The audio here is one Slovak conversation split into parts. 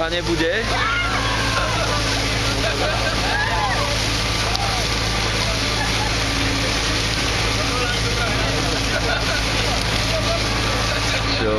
Zuzana nebude. Čo?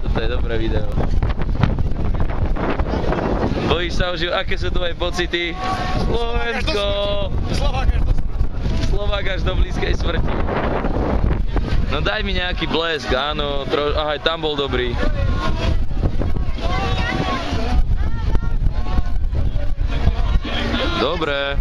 Toto je dobré video. Bojíš sa už, aké sú tvoje pocity? Slovensko! Slovák až do blízkej smrti. No daj mi nejaký blesk, áno, aha, aj tam bol dobrý. Dobre.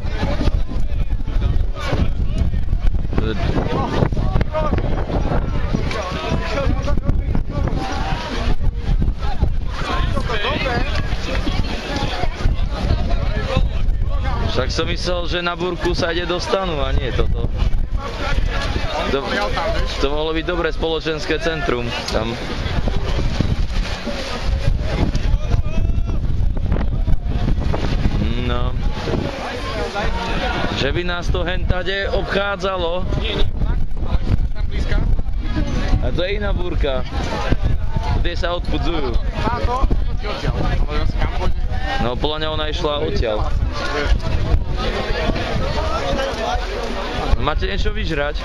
Však som myslel, že na búrku sa ide do stanu a nie toto. To mohlo byť dobré spoločenské centrum tam. No. Že by nás to hentade obchádzalo. Nie, tam blízka. A to je iná búrka. Kde sa odpudzujú. Táto, ti odtiaľ. No podľa mňa ona išla odtiaľ. Máte niečo vyžrať?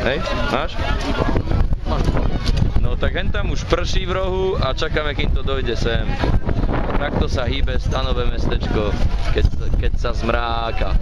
Hej, máš? No tak hen tam už prší v rohu a čakáme, kým to dojde sem. Takto sa hýbe stanové mestečko, keď sa zmráka.